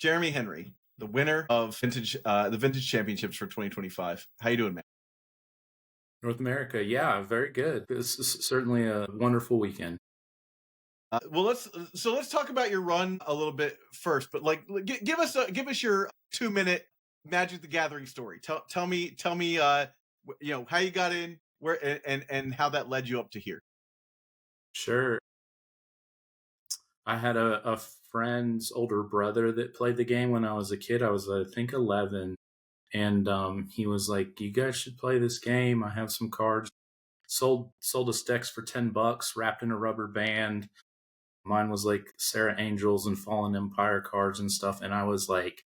Jeremy Henry, the winner of the Vintage Championships for 2025. How you doing, man? North America, yeah, very good. This is certainly a wonderful weekend. Well, let's talk about your run a little bit first. But like, give us your 2 minute Magic the Gathering story. Tell me, how you got in, where and how that led you up to here. Sure. I had a friend's older brother that played the game when I was a kid. I was, I think, 11. And he was like, "You guys should play this game. I have some cards." Sold us decks for $10, wrapped in a rubber band. Mine was like Sarah Angels and Fallen Empire cards and stuff. And I was like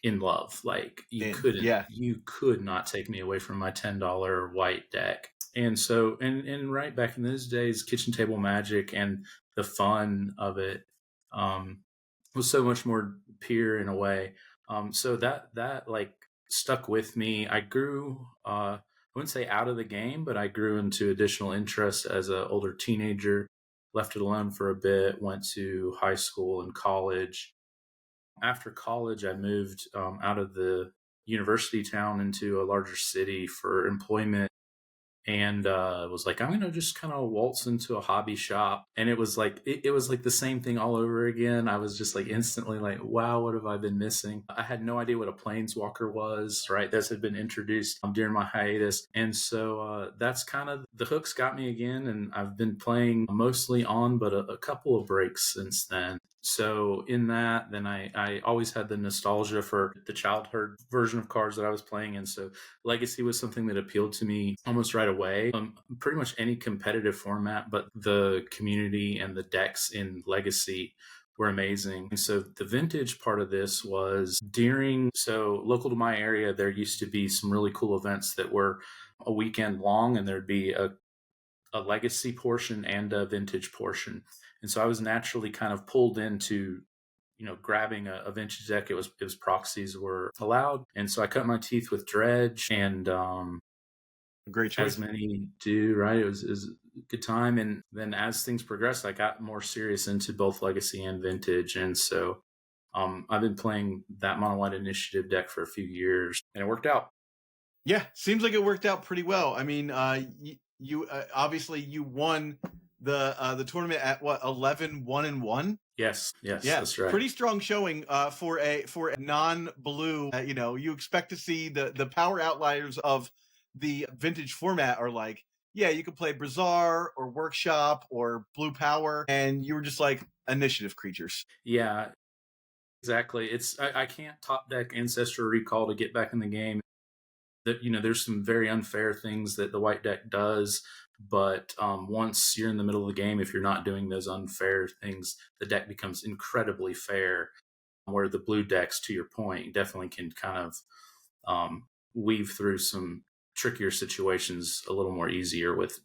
in love. Like Yeah. you could not take me away from my $10 white deck. And so, and right back in those days, kitchen table Magic and the fun of it was so much more pure in a way. So that like stuck with me. I grew, I wouldn't say out of the game, but I grew into additional interest as an older teenager. Left it alone for a bit. Went to high school and college. After college, I moved out of the university town into a larger city for employment, and was like, I'm gonna just kind of waltz into a hobby shop. And it was like it was like the same thing all over again. I was just like instantly like, wow, what have I been missing? I had no idea what a planeswalker was, right? This had been introduced during my hiatus. And so that's kind of the hooks got me again, and I've been playing mostly on, but a couple of breaks since then. So in that, then I always had the nostalgia for the childhood version of cards that I was playing. And so Legacy was something that appealed to me almost right away. Pretty much any competitive format, but the community and the decks in Legacy were amazing. And so the vintage part of this was so local to my area, there used to be some really cool events that were a weekend long, and there'd be a legacy portion and a vintage portion. And so I was naturally kind of pulled into grabbing a vintage deck. It was proxies were allowed, and so I cut my teeth with Dredge, and Great choice. as many do, right? It was a good time. And then as things progressed, I got more serious into both legacy and vintage. And so I've been playing that mono white initiative deck for a few years, and it worked out. Yeah, seems like it worked out pretty well. I mean, you obviously you won the tournament at what 11-1-1. Yes, Yeah, that's right. pretty strong showing for a non-blue. You expect to see the power outliers of the vintage format are like, yeah, you could play Bazaar or Workshop or Blue Power, and you were just like initiative creatures. Yeah, exactly. I can't top deck Ancestral Recall to get back in the game. That there's some very unfair things that the white deck does, but once you're in the middle of the game, if you're not doing those unfair things, the deck becomes incredibly fair. Where the blue decks, to your point, definitely can kind of weave through some trickier situations a little more easier with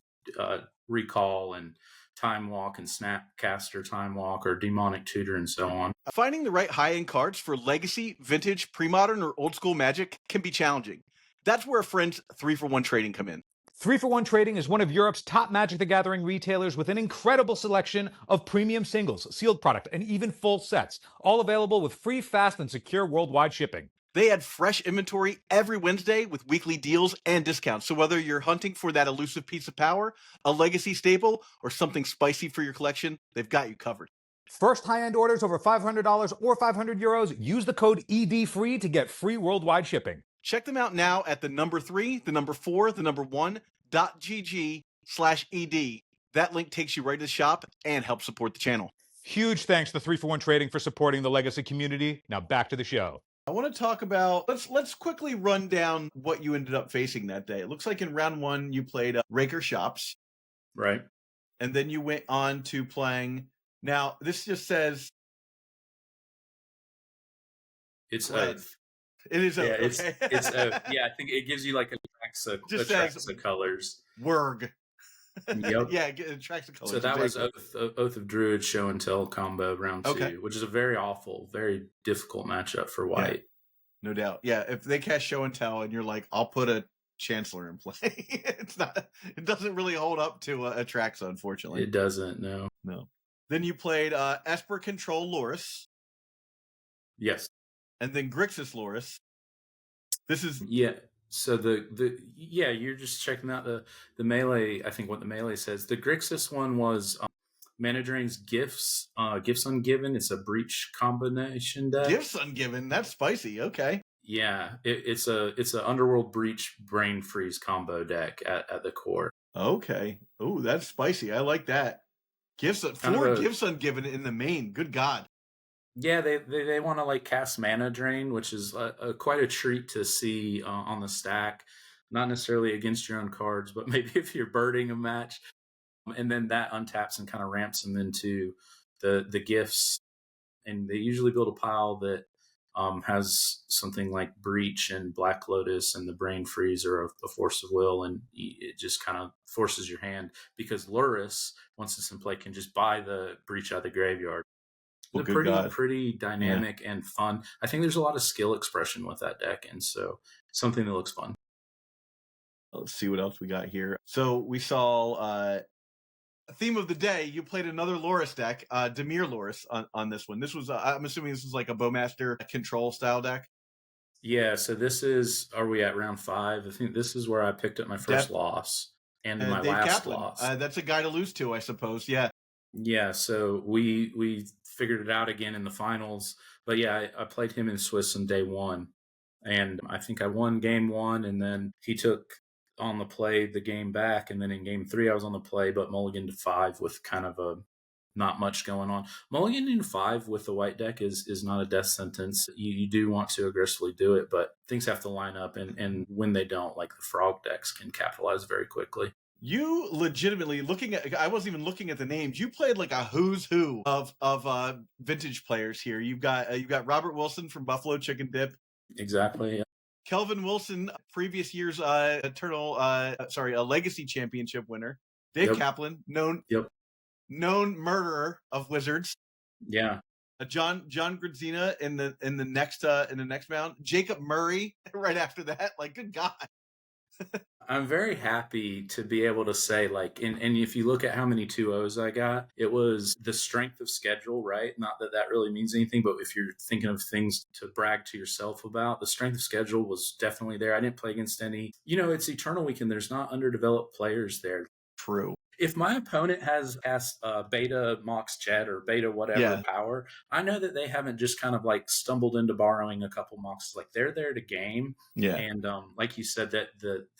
recall and time walk and snapcaster time walk or demonic tutor and so on. Finding the right high-end cards for legacy, vintage, pre-modern, or old school Magic can be challenging. That's where a friend's 3-for-1 trading come in. 3-for-1 Trading is one of Europe's top Magic the Gathering retailers with an incredible selection of premium singles, sealed product, and even full sets, all available with free, fast, and secure worldwide shipping. They add fresh inventory every Wednesday with weekly deals and discounts. So whether you're hunting for that elusive piece of power, a legacy staple, or something spicy for your collection, they've got you covered. First high-end orders over $500 or 500 euros, use the code EDFREE to get free worldwide shipping. Check them out now at the number 3, the number 4, the number 1.gg/ED. That link takes you right to the shop and helps support the channel. Huge thanks to 3-for-1 Trading for supporting the Legacy community. Now back to the show. I want to talk about, let's quickly run down what you ended up facing that day. It looks like in round 1, you played Raker Shops. Right. And then you went on to playing, now this just says... It's Oath. It is yeah, Oath. It's Oath. Yeah, I think it gives you like a tracks of colors. Wurg. Yep. Yeah, it tracks the colors. So that was Oath of Druid Show and Tell combo round 2, which is a very awful, very difficult matchup for white. Yeah, no doubt. Yeah, if they cast Show and Tell and you're like, I'll put a Chancellor in play, it doesn't really hold up to a Traxa, unfortunately. It doesn't, no. Then you played Esper Control Loris. Yes. and then Grixis Loris. This is Yeah. So you're just checking out the melee. I think what the melee says. The Grixis one was Mana Drain's Gifts Ungiven. It's a breach combination deck. Gifts Ungiven. That's spicy. Okay. Yeah, it's a Underworld Breach Brain Freeze combo deck at the core. Okay. Oh, that's spicy. I like that. Gifts Ungiven in the main. Good God. Yeah, they want to like cast Mana Drain, which is quite a treat to see on the stack. Not necessarily against your own cards, but maybe if you're birding a match, and then that untaps and kind of ramps them into the gifts. And they usually build a pile that has something like Breach and Black Lotus and the Brain Freeze or a Force of Will, and it just kind of forces your hand because Luris, once it's in play, can just buy the Breach out of the graveyard. Well, Pretty dynamic and fun. I think there's a lot of skill expression with that deck, and so something that looks fun. Let's see what else we got here. So we saw theme of the day. You played another Loris deck, Dimir Loris on this one. This was I'm assuming this is like a Bowmaster control style deck. Yeah, so are we at round 5? I think this is where I picked up my first loss and my Dave last Kaplan. loss. That's a guy to lose to, I suppose. Yeah. Yeah, so we figured it out again in the finals. But yeah, I played him in Swiss on day 1. And I think I won game 1, and then he took on the play the game back. And then in game 3, I was on the play, but mulligan to 5 with kind of a not much going on. Mulliganing 5 with the white deck is not a death sentence. You do want to aggressively do it, but things have to line up. And when they don't, like the frog decks can capitalize very quickly. You legitimately I wasn't even looking at the names. You played like a who's who of vintage players here. You've got Robert Wilson from Buffalo Chicken Dip. Exactly. Yeah. Kelvin Wilson, previous year's a legacy championship winner. Dave Kaplan, known murderer of Wizards. Yeah. John Gradzina in the next round. Jacob Murray right after that. Like, good God. I'm very happy to be able to say, like, and if you look at how many 2-0s I got, it was the strength of schedule, right? Not that that really means anything, but if you're thinking of things to brag to yourself about, the strength of schedule was definitely there. I didn't play against any, it's Eternal Weekend. There's not underdeveloped players there. True. If my opponent has beta Mox Jet or beta whatever power, I know that they haven't just kind of like stumbled into borrowing a couple Moxes. Like, they're there to game. Yeah. And like you said, that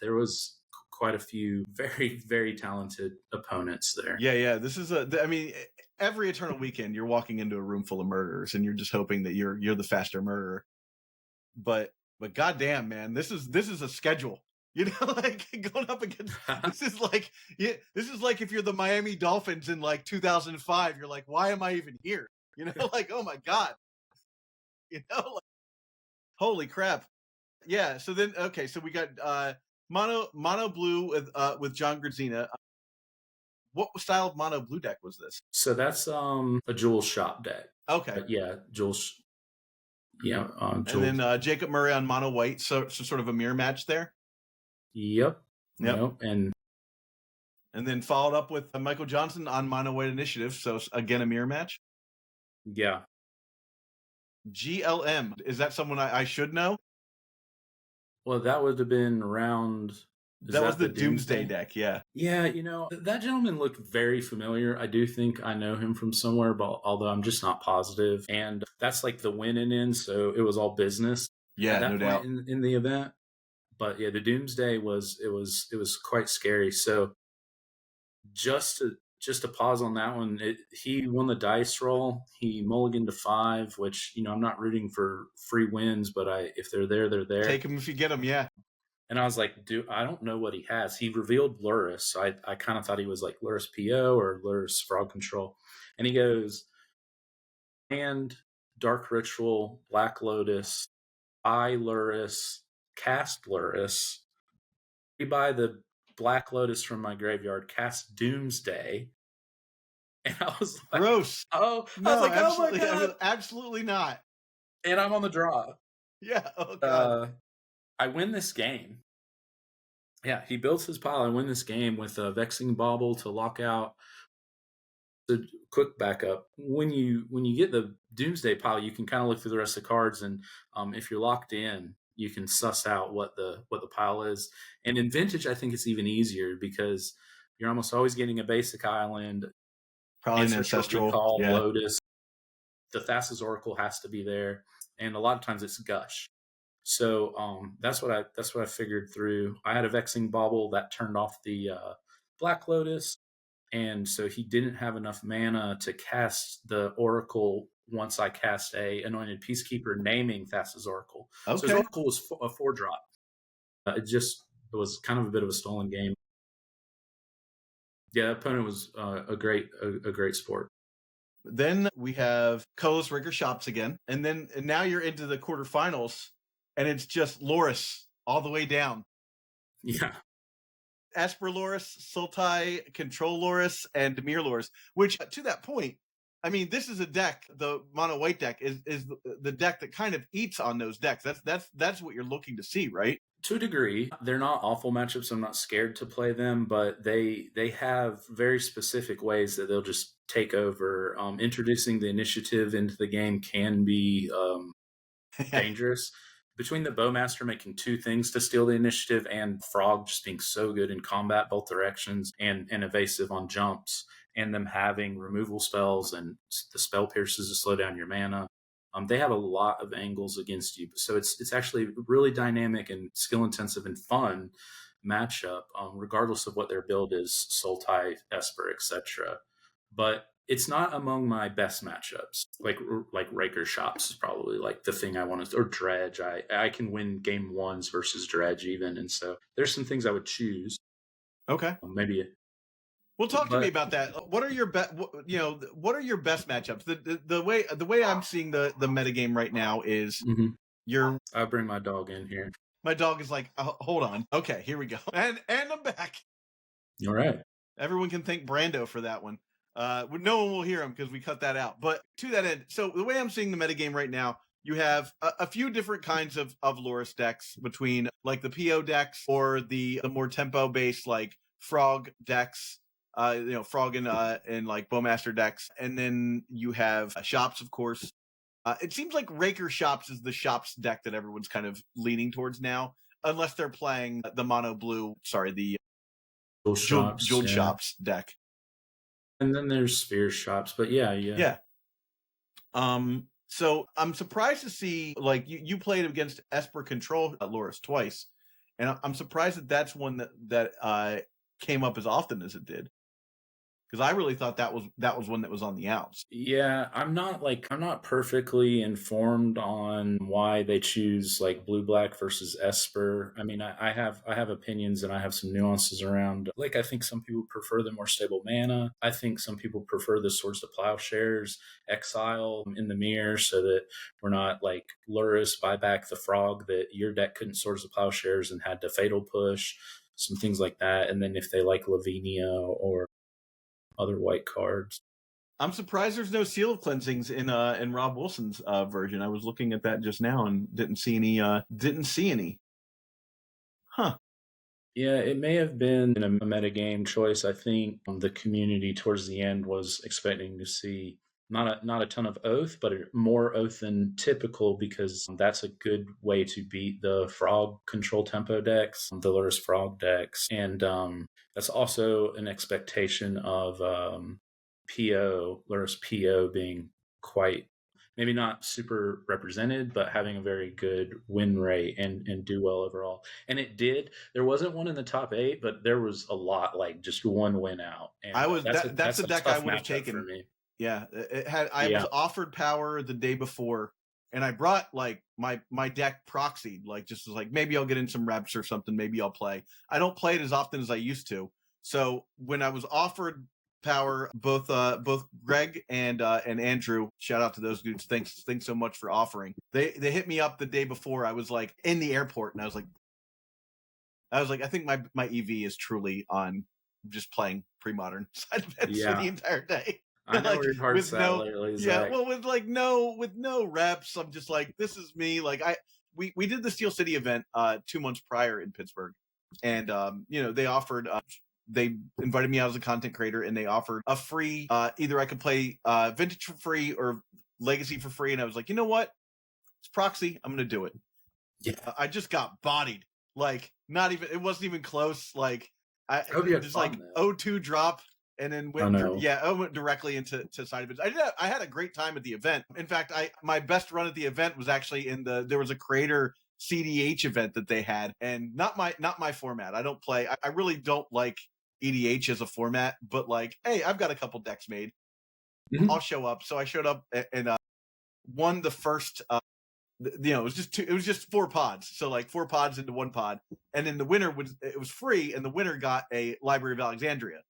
there was quite a few very, very talented opponents there. Yeah. This is every Eternal Weekend you're walking into a room full of murderers and you're just hoping that you're the faster murderer. But goddamn, man, this is a schedule. Like going up against this is like if you're the Miami Dolphins in like 2005, you're like, why am I even here? Like, oh my God. Like, holy crap. Yeah. So then so we got mono blue with John Gradzina. What style of mono blue deck was this? So that's a Jules Shop deck. Okay. Yeah, Jules. Yeah. Jules. And then Jacob Murray on mono white. So sort of a mirror match there. Yep. And then followed up with Michael Johnson on Mono White Initiative. So again, a mirror match. Yeah. GLM. Is that someone I should know? Well, that would have been around. That was the Doomsday deck. Yeah. Yeah. That gentleman looked very familiar. I do think I know him from somewhere, but although I'm just not positive. And that's like the win and in. So it was all business. Yeah, no doubt. In the event. But yeah, the Doomsday was quite scary. So just to pause on that one, he won the dice roll. He mulliganed to 5, which I'm not rooting for free wins, but if they're there, they're there. Take them if you get them, yeah. And I was like, dude, I don't know what he has. He revealed Luris, so I kind of thought he was like Luris PO or Luris Frog Control, and he goes, and Dark Ritual, Black Lotus, Luris. Cast Luris, rebuy the Black Lotus from my graveyard, cast Doomsday, and I was like, gross. Oh, no, I was like, absolutely, oh my God. Absolutely not. And I'm on the draw. Yeah. Oh God. I win this game. Yeah, he builds his pile. I win this game with a Vexing Bauble to lock out So quick backup: when you get the Doomsday pile, you can kind of look through the rest of the cards, and if you're locked in, you can suss out what the pile is. And in Vintage, I think it's even easier because you're almost always getting a basic island, Probably an Ancestral ancestral. Recall, Yeah. Lotus. The Thassa's Oracle has to be there, and a lot of times it's Gush. So that's what I figured through. I had a Vexing Bauble that turned off the Black Lotus, and so he didn't have enough mana to cast the Oracle once I cast a Anointed Peacekeeper naming Thassa's Oracle. So his Okay. Oracle was a 4-drop. It was kind of a bit of a stolen game. Yeah, that opponent was a great sport. Then we have colorless Rigger Shops again, and now you're into the quarterfinals, and it's just Loris all the way down. Yeah. Esper Loris, Sultai, Control Loris, and Demir Loris, which to that point, I mean, this is a deck, the mono white deck is the deck that kind of eats on those decks. That's what you're looking to see, right? To a degree, they're not awful matchups. I'm not scared to play them, but they have very specific ways that they'll just take over. Introducing the initiative into the game can be dangerous. Between the Bowmaster making 2 things to steal the initiative and Frog just being so good in combat both directions and evasive on jumps, and them having removal spells and the spell pierces to slow down your mana. They have a lot of angles against you, so it's actually really dynamic and skill intensive and fun matchup, regardless of what their build is, Sultai, Esper, etc. But it's not among my best matchups. Like Raker Shops is probably like the thing I want to, or Dredge. I can win game 1s versus Dredge even, and so there's some things I would choose. Okay. Maybe. Well, talk to me about that. What are your what are your best matchups? The way I'm seeing the metagame right now is I'll bring my dog in here. My dog is like, hold on. Okay, here we go. And I'm back. All right. Everyone can thank Brando for that one. No one will hear him because we cut that out. But to that end, so the way I'm seeing the metagame right now, you have a few different kinds of Loris decks between like the PO decks or the more tempo based like Frog decks, Frog and like Bowmaster decks, and then you have Shops, of course. It seems like Raker Shops is the Shops deck that everyone's kind of leaning towards now, unless they're playing the mono blue. Sorry, the Jeweled Shops deck. And then there's Sphere Shops, but yeah. So I'm surprised to see like you played against Esper Control Loris twice, and I'm surprised that's one that came up as often as it did. Because I really thought that was one that was on the outs. Yeah, I'm not perfectly informed on why they choose like blue black versus Esper. I mean, I have opinions and I have some nuances around. Like, I think some people prefer the more stable mana. I think some people prefer the Swords to Plowshares, Exile in the mirror, so that we're not like Luris, buy back the Frog that your deck couldn't Swords to Plowshares and had to Fatal Push, some things like that. And then if they like Lavinia or other white cards. I'm surprised there's no Seal of Cleansings in Rob Wilson's version. I was looking at that just now and didn't see any. Huh. Yeah, it may have been a metagame choice. I think the community towards the end was expecting to see not a ton of Oath, but more Oath than typical, because that's a good way to beat the Frog control tempo decks, the Luris Frog decks. And that's also an expectation of Luris PO being quite, maybe not super represented, but having a very good win rate and do well overall. And it did. There wasn't one in the top 8, but there was a lot, like just one win out. And that's the deck I would have taken for me. Yeah, I was offered power the day before, and I brought like my deck proxied, like just like maybe I'll get in some reps or something. Maybe I'll play. I don't play it as often as I used to. So when I was offered power, both Greg and Andrew, shout out to those dudes. Thanks so much for offering. They hit me up the day before. I was like in the airport, and I was like, I think my EV is truly on just playing pre-modern side events for the entire day. I know where your heart's at lately, Zach. Well, with no reps, I'm just like, this is me. Like we did the Steel City event 2 months prior in Pittsburgh, and they offered they invited me out as a content creator, and they offered a free either I could play Vintage for free or Legacy for free, and I was like, you know what? It's Proxy. I'm gonna do it. Yeah. I just got bodied. Like, not even, it wasn't even close. Like, I hope you had just fun, like though. 0-2 drop, and then I know. I went directly into side events. I had a great time at the event. In fact, my best run at the event was actually there was a creator CDH event that they had, and not my format. I don't play. I really don't like EDH as a format, but like, hey, I've got a couple decks made. Mhm. I'll show up. So I showed up and won the first. It was just 4 pods, so like 4 pods into 1 pod, and then the winner was free, and the winner got a Library of Alexandria.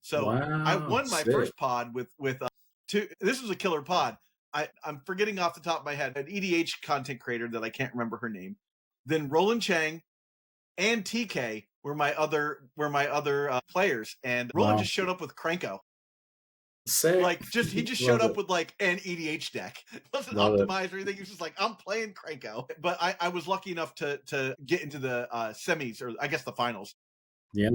So I Wow, won my sick. first pod with 2. This was a killer pod. I'm forgetting off the top of my head an EDH content creator that I can't remember her name. Then Roland Chang and TK were my other players, and Roland Wow. just showed up with Kranko. Sick. Like, he just showed up with like an EDH deck. It wasn't optimized or anything. He was just like, I'm playing Kranko. But I was lucky enough to get into the semis, or I guess the finals. Yeah.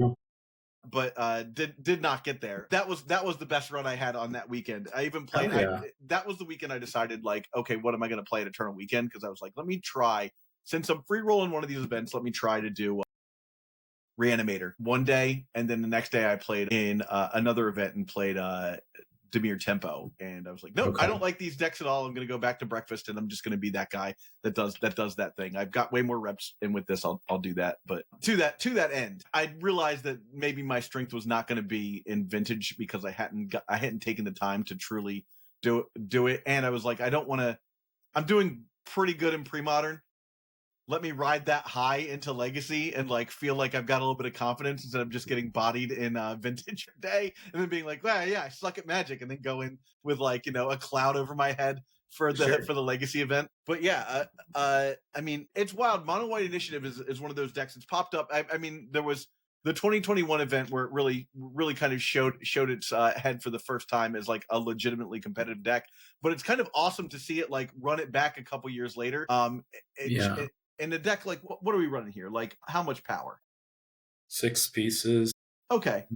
But did not get there. That was the best run I had on that weekend. I even played. That was the weekend I decided, like, okay, what am I going to play at Eternal Weekend? Because I was like, let me try, since I'm free rolling one of these events, let me try to do Reanimator one day, and then the next day I played in another event and played Demir Tempo, and I was like, nope, I don't like these decks at all. I'm going to go back to Breakfast, and I'm just going to be that guy that does that thing. I've got way more reps, and with this, I'll do that. But to that end, I realized that maybe my strength was not going to be in Vintage, because I hadn't taken the time to truly do it, and I was like, I don't want to. I'm doing pretty good in pre-modern. Let me ride that high into Legacy and like feel like I've got a little bit of confidence instead of just getting bodied in Vintage day, and then being like, well, yeah, I suck at Magic, and then go in with like, a cloud over my head for the Legacy event. But yeah, I mean, it's wild. Mono White Initiative is one of those decks that's popped up. I mean, there was the 2021 event where it really kind of showed its head for the first time as like a legitimately competitive deck. But it's kind of awesome to see it like run it back a couple years later. In the deck, like, what are we running here? Like, how much power? 6 pieces. Okay.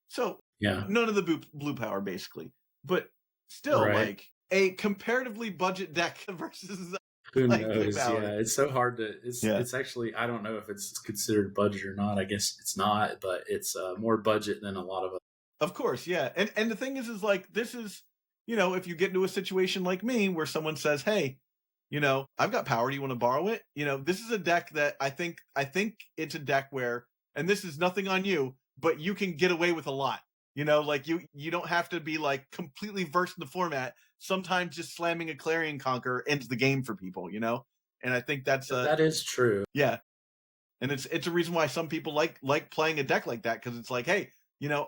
So, yeah, none of the blue power, basically. But still, like, a comparatively budget deck versus, who like, knows? blue power. Yeah, it's so hard to... It's actually... I don't know if it's considered budget or not. I guess it's not, but it's more budget than a lot of... Of course, yeah. And the thing is like, this is... if you get into a situation like me where someone says, hey, I've got power. Do you want to borrow it? This is a deck that I think it's a deck where, and this is nothing on you, but you can get away with a lot. Like you don't have to be like completely versed in the format. Sometimes just slamming a Clarion Conquer ends the game for people, And I think that is true. Yeah. And it's a reason why some people like playing a deck like that, because it's like, hey,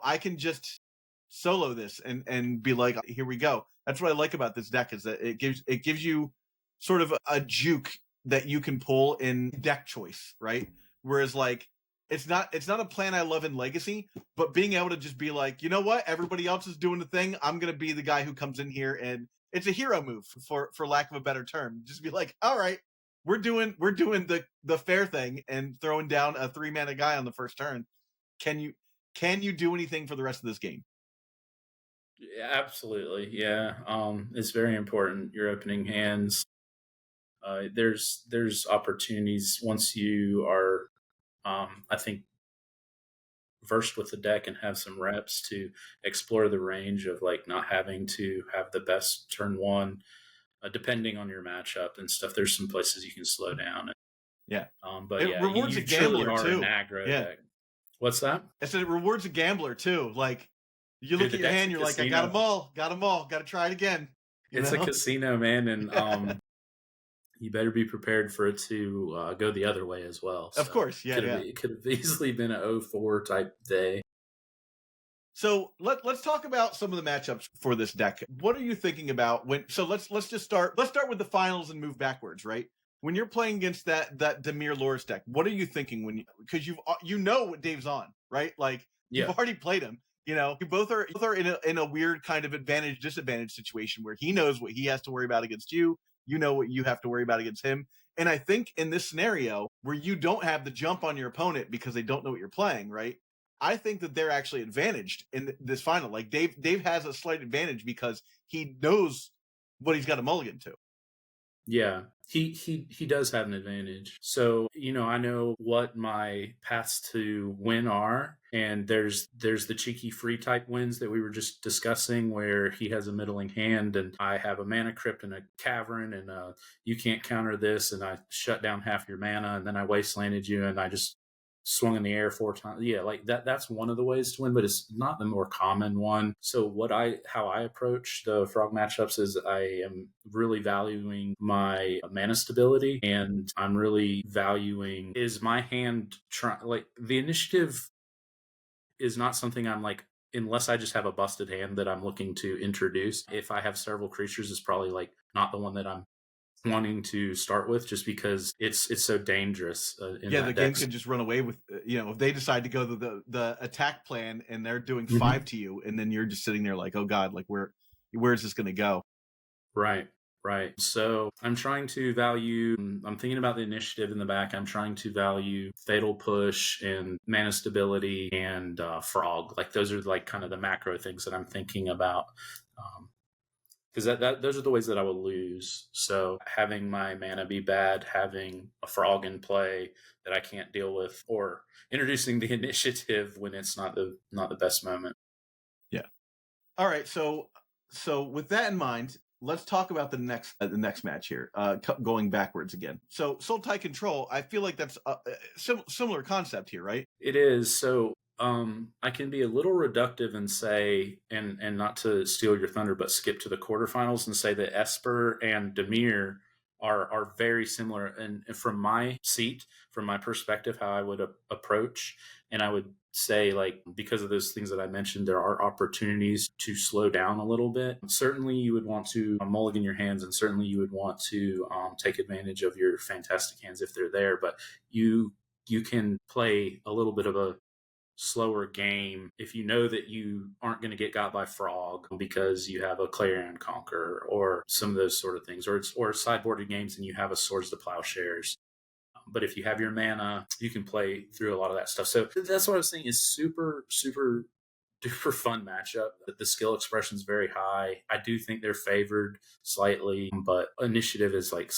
I can just solo this and be like, here we go. That's what I like about this deck, is that it gives you sort of a juke that you can pull in deck choice, right? Whereas like it's not a plan I love in Legacy, but being able to just be like, you know what, everybody else is doing the thing, I'm gonna be the guy who comes in here, and it's a hero move for lack of a better term. Just be like, all right, we're doing the fair thing and throwing down a 3-mana guy on the first turn. Can you do anything for the rest of this game? Yeah, absolutely. Yeah. It's very important. Your opening hands. There's opportunities once you are, I think, versed with the deck and have some reps to explore the range of like not having to have the best turn one, depending on your matchup and stuff. There's some places you can slow down. Yeah. But it rewards a gambler too. An aggro deck. What's that? I said it rewards a gambler too. Like, you look at your hand, you're like, I got them all, got to try it again. It's a casino, man, and you better be prepared for it to go the other way as well. So of course, yeah. It could have easily been a 0-4 type day. So let's talk about some of the matchups for this deck. What are you thinking about when? So let's just start. Let's start with the finals and move backwards, right? When you're playing against that Dimir Loris deck, what are you thinking because you know what Dave's on, right? Like, you've already played him. You both are in a weird kind of advantage disadvantage situation where he knows what he has to worry about against you. You know what you have to worry about against him. And I think in this scenario where you don't have the jump on your opponent because they don't know what you're playing, right? I think that they're actually advantaged in this final. Like Dave has a slight advantage because he knows what he's got to mulligan to. Yeah, he does have an advantage. So, I know what my paths to win are, and there's the cheeky free type wins that we were just discussing, where he has a middling hand and I have a mana crypt and a cavern, and you can't counter this, and I shut down half your mana, and then I wastelanded you, and I just swung in the air 4 times. Yeah, like that's one of the ways to win, but it's not the more common one. So how I approach the frog matchups is I am really valuing my mana stability, and I'm really valuing, is my hand like the initiative is not something I'm like, unless I just have a busted hand that I'm looking to introduce. If I have several creatures, it's probably like not the one that I'm wanting to start with, just because it's so dangerous in Yeah, that the deck. game can just run away with if they decide to go the attack plan and they're doing Mhm. 5 to you, and then you're just sitting there like, oh god, like where is this going to go? Right. So I'm trying to value, I'm thinking about the initiative in the back. I'm trying to value Fatal Push and mana stability and Frog. Like those are like kind of the macro things that I'm thinking about. Because those are the ways that I will lose. So having my mana be bad, having a Frog in play that I can't deal with, or introducing the initiative when it's not the best moment. Yeah. All right. So with that in mind, let's talk about the next match here. Going backwards again. So Sultai Control. I feel like that's a similar concept here, right? It is. So I can be a little reductive and say, and not to steal your thunder, but skip to the quarterfinals and say that Esper and Demir are very similar. And from my seat, from my perspective, how I would approach, and I would say, like, because of those things that I mentioned, there are opportunities to slow down a little bit. Certainly you would want to mulligan your hands, and certainly you would want to take advantage of your fantastic hands if they're there, but you can play a little bit of a slower game if you know that you aren't going to get got by Frog because you have a Clarion Conqueror or some of those sort of things, or sideboarded games and you have a Swords to Plowshares. But if you have your mana, you can play through a lot of that stuff. So that's what I was saying is super, super duper fun matchup. The skill expression is very high. I do think they're favored slightly, but initiative is like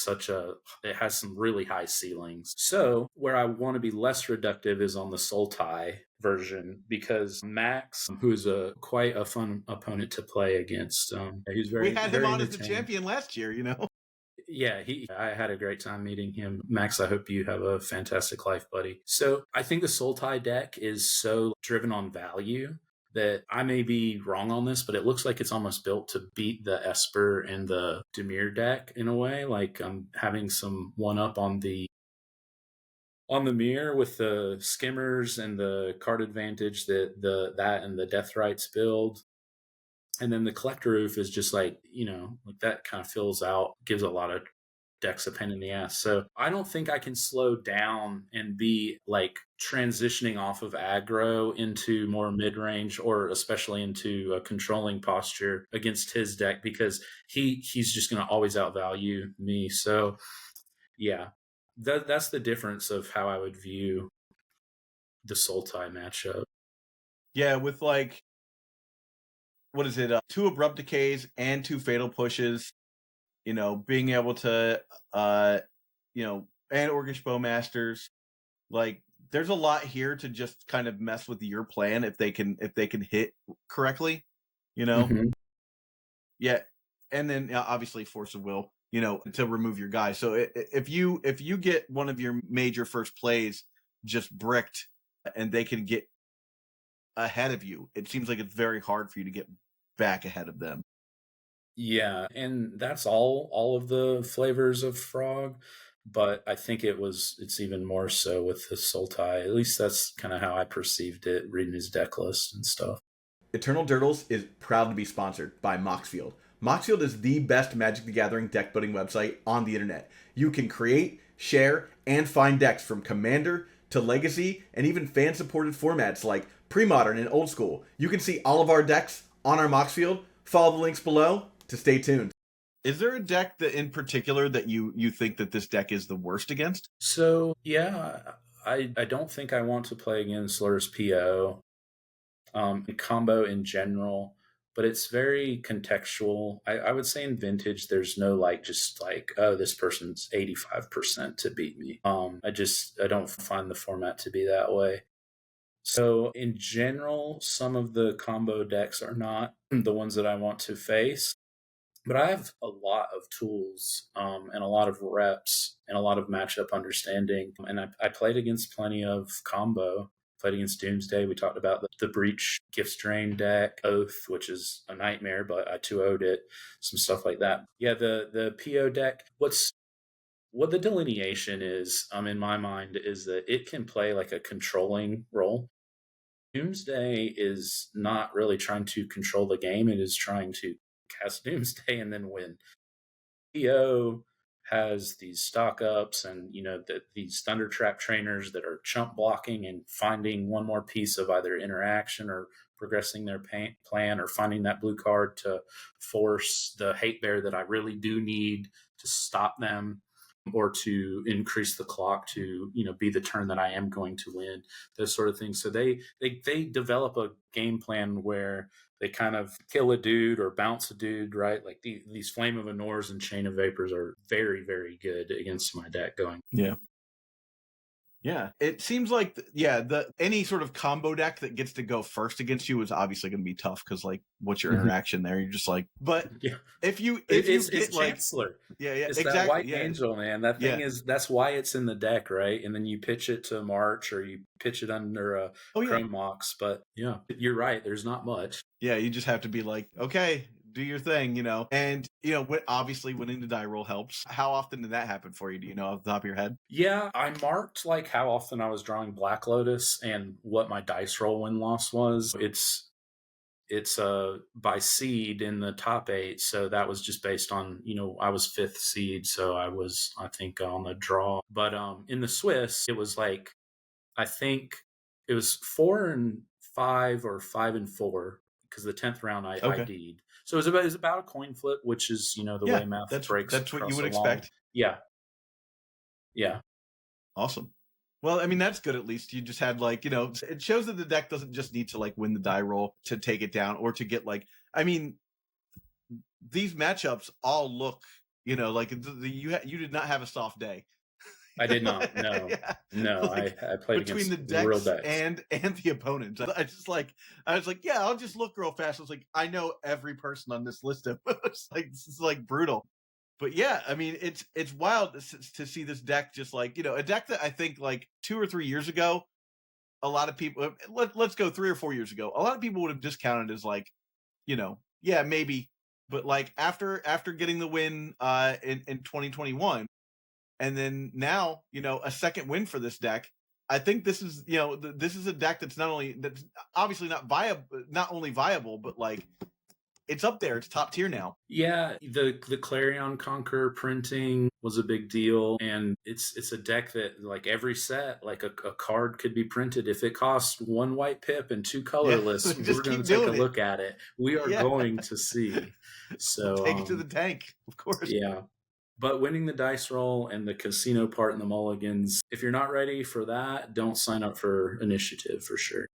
it has some really high ceilings. So where I want to be less reductive is on the Sultai version, because Max, who is quite a fun opponent to play against, he's very, We had him very on as the entertaining. champion last year. Yeah, I had a great time meeting him. Max, I hope you have a fantastic life, buddy. So I think the Sultai deck is so driven on value that I may be wrong on this, but it looks like it's almost built to beat the Esper and the Demir deck in a way. Like I'm having some one up on the mirror with the skimmers and the card advantage that and the Death Rights build. And then the Collector Roof is just like, like that kind of fills out, gives a lot of decks a pain in the ass. So I don't think I can slow down and be like transitioning off of aggro into more mid-range, or especially into a controlling posture against his deck, because he's just going to always outvalue me. So yeah, that's the difference of how I would view the Sultai matchup. Yeah, with like, what is it? 2 abrupt decays and 2 fatal pushes. Being able to, and Orcish Bowmasters. Like, there's a lot here to just kind of mess with your plan if they can hit correctly. Mm-hmm. Yeah, and then obviously Force of Will. To remove your guy. So if you get one of your major first plays just bricked, and they can get ahead of you, it seems like it's very hard for you to get back ahead of them. Yeah, and that's all of the flavors of Frog, but I think it's even more so with the Sultai. At least that's kind of how I perceived it, reading his deck list and stuff. Eternal Dirtles is proud to be sponsored by Moxfield. Moxfield is the best Magic the Gathering deck building website on the internet. You can create, share, and find decks from Commander to Legacy, and even fan-supported formats like Pre-Modern and Old School. You can see all of our decks on our Moxfield. Follow the links below to stay tuned. Is there a deck that in particular that you think that this deck is the worst against? So yeah, I don't think I want to play against Slur's PO. combo in general, but it's very contextual. I would say in vintage, there's no like just like, oh, this person's 85% to beat me. I don't find the format to be that way. So in general, some of the combo decks are not the ones that I want to face. But I have a lot of tools and a lot of reps and a lot of matchup understanding. And I played against plenty of combo. Played against Doomsday. We talked about the Breach Gift Drain deck, Oath, which is a nightmare, but I 2-0'd it. Some stuff like that. Yeah, the PO deck. What the delineation is, in my mind, is that it can play like a controlling role. Doomsday is not really trying to control the game. It is trying to cast Doomsday and then win. PO has these stock ups and these Thunder Trap trainers that are chump blocking and finding one more piece of either interaction or progressing their plan or finding that blue card to force the hate bear that I really do need to stop them or to increase the clock to be the turn that I am going to win, those sort of things. So they develop a game plan where they kind of kill a dude or bounce a dude, right? Like these Flame of Anors and Chain of Vapors are very, very good against my deck going. Yeah, it seems like any sort of combo deck that gets to go first against you is obviously going to be tough because like what's your interaction there? You're just like, but if you get like Chancellor, it's exactly, that White Angel, man. That thing is that's why it's in the deck, right? And then you pitch it to March or you pitch it under a Chrome Mox. But yeah, you're right. There's not much. Yeah, you just have to be like, okay, do your thing, and obviously winning the die roll helps. How often did that happen for you? Do you know off the top of your head? Yeah, I marked like how often I was drawing Black Lotus and what my dice roll win loss was. It's by seed in the top 8, so that was just based on I was 5th seed, so I was I think on the draw. But in the Swiss, it was like I think it was 4 and 5 or 5 and 4 because the 10th round I ID'd. So it was about a coin flip, which is the way math breaks. That's what you would expect. Yeah. Awesome. Well, I mean, that's good. At least you just had like, it shows that the deck doesn't just need to like win the die roll to take it down or to get like, I mean, these matchups all look, like you did not have a soft day. I did not. No, like, I played between the decks and the opponents. I was like, yeah, I'll just look real fast. I was like, I know every person on this list. It's like this is like brutal. But yeah, I mean, it's wild to see this deck just like a deck that I think like 2 or 3 years ago, a lot of people. Let's go 3 or 4 years ago. A lot of people would have discounted as like, yeah, maybe. But like after getting the win in 2021. And then now, a second win for this deck. I think this is, this is a deck that's obviously not only viable, but like it's up there. It's top tier now. Yeah, the Clarion Conqueror printing was a big deal, and it's a deck that like every set, like a card could be printed. If it costs 1 white pip and 2 colorless, we're going to take a look at it. We are going to see. So take it to the tank, of course. Yeah. But winning the dice roll and the casino part and the mulligans, if you're not ready for that, don't sign up for Initiative for sure.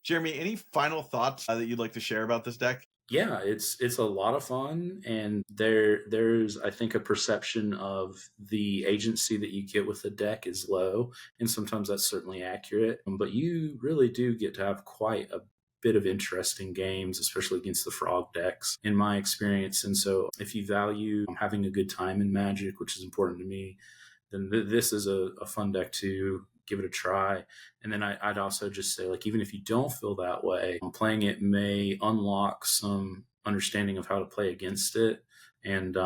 Jeremy, any final thoughts that you'd like to share about this deck? Yeah, it's a lot of fun, and there's I think a perception of the agency that you get with the deck is low, and sometimes that's certainly accurate. But you really do get to have quite a bit of interesting games, especially against the frog decks, in my experience. And so if you value having a good time in Magic, which is important to me, then this is a fun deck to give it a try. And then I'd also just say, like, even if you don't feel that way, playing it may unlock some understanding of how to play against it and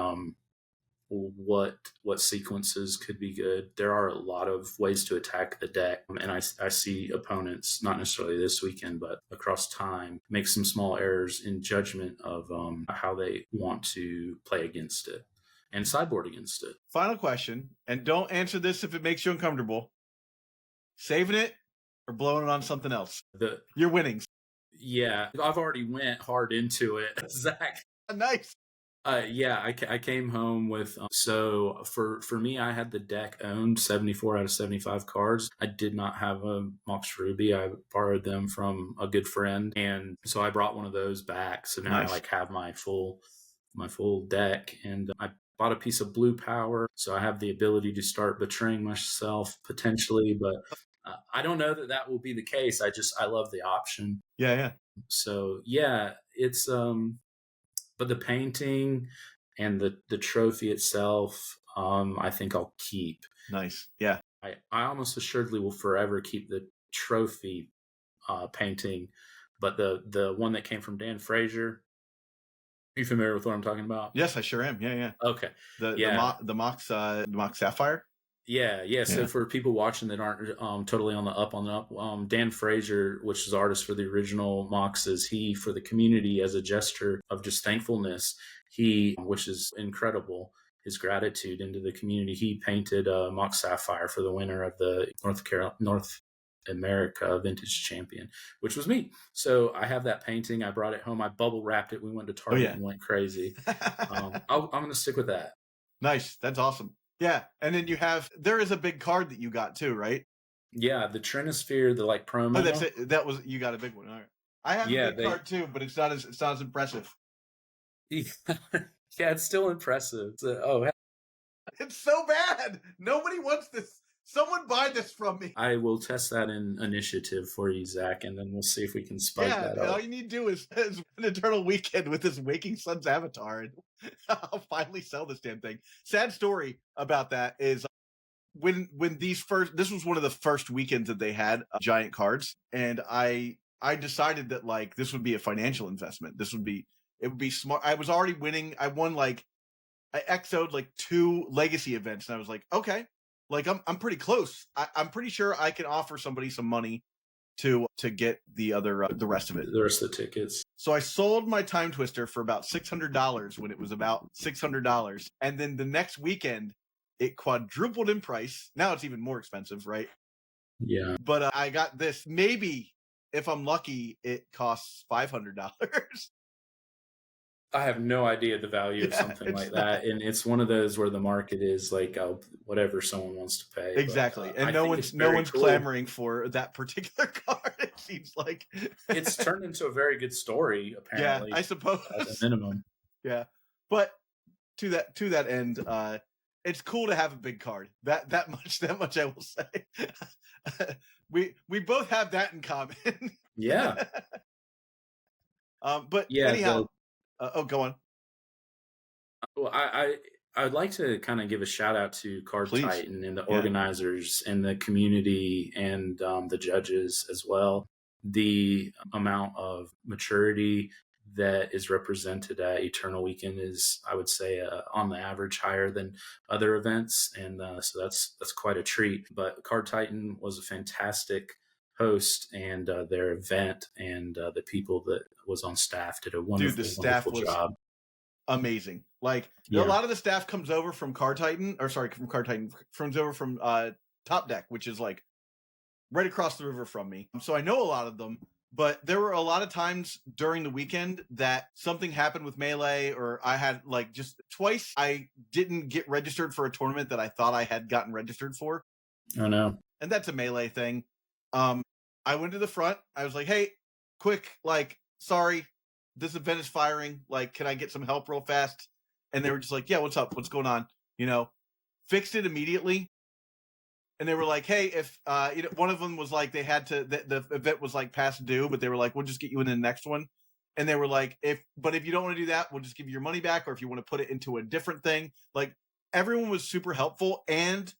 what sequences could be good. There are a lot of ways to attack the deck, and I see opponents, not necessarily this weekend, but across time, make some small errors in judgment of how they want to play against it and sideboard against it. Final question, and don't answer this if it makes you uncomfortable. Saving it or blowing it on something else? Your winnings. Yeah, I've already went hard into it, Zach. Nice. Yeah, I came home with so for me, I had the deck owned 74 out of 75 cards. I did not have a Mox Ruby. I borrowed them from a good friend, and so I brought one of those back. So now I Nice. like have my full deck, and I bought a piece of blue power, so I have the ability to start betraying myself potentially, but I don't know that that will be the case. I love the option. Yeah, yeah. So yeah, it's but the painting and the trophy itself, I think I'll keep. Nice. Yeah. I almost assuredly will forever keep the trophy painting, but the one that came from Dan Frazier. Are you familiar with what I'm talking about? Yes, I sure am. Yeah, yeah. Okay. The Yeah. the Mox Sapphire. Yeah. So Yeah. for people watching that aren't totally on the up, Dan Frazier, which is artist for the original Moxes, he, for the community as a gesture of just thankfulness, which is incredible, his gratitude into the community, he painted Mox Sapphire for the winner of the North America Vintage Champion, which was me. So I have that painting. I brought it home. I bubble wrapped it. We went to Oh Target yeah. and went crazy. I'm going to stick with that. Nice. That's awesome. Yeah. And then there is a big card that you got too, right? Yeah, the Trinisphere, the like promo. Oh, that's it. You got a big one. All right. I have a big card too, but it's not as impressive. Yeah, it's still impressive. It's so bad. Nobody wants this. Someone buy this from me. I will test that in initiative for you, Zach, and then we'll see if we can spike that up. All you need to do is an Eternal Weekend with this Waking Sun's avatar, and I'll finally sell this damn thing. Sad story about that is when this was one of the first weekends that they had giant cards, and I decided that like this would be a financial investment. It would be smart. I was already winning. I won I XO'd like 2 legacy events, and I was like, okay, like I'm pretty close. I'm pretty sure I can offer somebody some money to get the rest of it. The rest of the tickets. So I sold my Time Twister for about $600 when it was about $600, and then the next weekend it quadrupled in price. Now it's even more expensive, right? Yeah. But I got this. Maybe if I'm lucky, it costs $500. I have no idea the value of something like that, and it's one of those where the market is like whatever someone wants to pay. Exactly, but, and no one's cool. Clamoring for that particular card. It seems like it's turned into a very good story. Apparently, yeah, I suppose at a minimum. Yeah, but to that end, it's cool to have a big card. That much I will say. we both have that in common. Yeah. But yeah, anyhow. Go on. Well, I'd like to kind of give a shout out to Card Titan and the organizers and the community and the judges as well. The amount of maturity that is represented at Eternal Weekend is, I would say, on the average higher than other events, and so that's quite a treat. But Card Titan was a fantastic host, and their event and the people that was on staff did a wonderful, wonderful job. Amazing. Like a lot of the staff comes over from comes over from Top Deck, which is like right across the river from me. So I know a lot of them, but there were a lot of times during the weekend that something happened with Melee, or I had like just twice I didn't get registered for a tournament that I thought I had gotten registered for. Oh no. And that's a Melee thing. I went to the front. I was like, hey, quick, like, sorry, this event is firing. Like, can I get some help real fast? And they were just like, yeah, what's up? What's going on? Fixed it immediately. And they were like, hey, if, one of them was like, they had to, the event was like past due, but they were like, we'll just get you in the next one. And they were like, if you don't want to do that, we'll just give you your money back. Or if you want to put it into a different thing, like everyone was super helpful and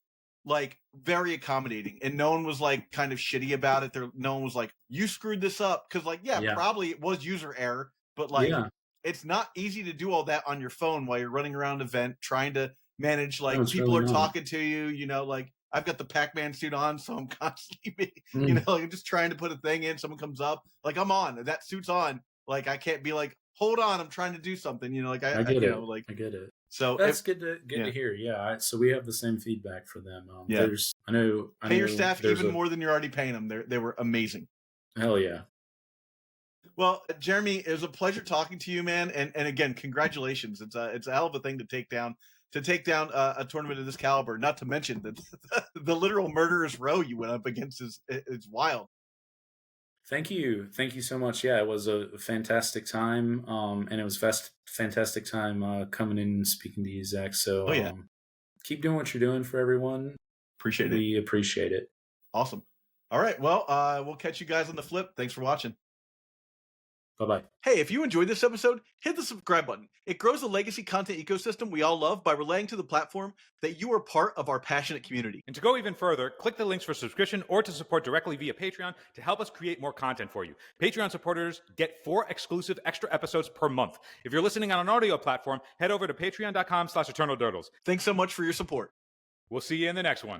like very accommodating, and no one was like kind of shitty about it. No one was like, you screwed this up. Cause like, probably it was user error, but like, it's not easy to do all that on your phone while you're running around an event, trying to manage, like people really are talking to you, like I've got the Pac-Man suit on, so I'm constantly, like just trying to put a thing in. Someone comes up, like I'm on, that suit's on. Like I can't be like, hold on, I'm trying to do something. Like I get it. I get it. So that's good to hear. Yeah. So we have the same feedback for them. I know. Pay your staff even more than you're already paying them. They were amazing. Hell yeah. Well, Jeremy, it was a pleasure talking to you, man. And again, congratulations. It's a hell of a thing to take down a tournament of this caliber. Not to mention the literal murderous row you went up against is wild. Thank you so much. Yeah, it was a fantastic time, and it was fantastic time coming in and speaking to you, Zach. So keep doing what you're doing for everyone. Appreciate it. We appreciate it. Awesome. All right. Well, we'll catch you guys on the flip. Thanks for watching. Bye-bye. Hey, if you enjoyed this episode, hit the subscribe button. It grows the legacy content ecosystem we all love by relaying to the platform that you are part of our passionate community. And to go even further, click the links for subscription or to support directly via Patreon to help us create more content for you. Patreon supporters get 4 exclusive extra episodes per month. If you're listening on an audio platform, head over to patreon.com/eternaldurdles. Thanks so much for your support. We'll see you in the next one.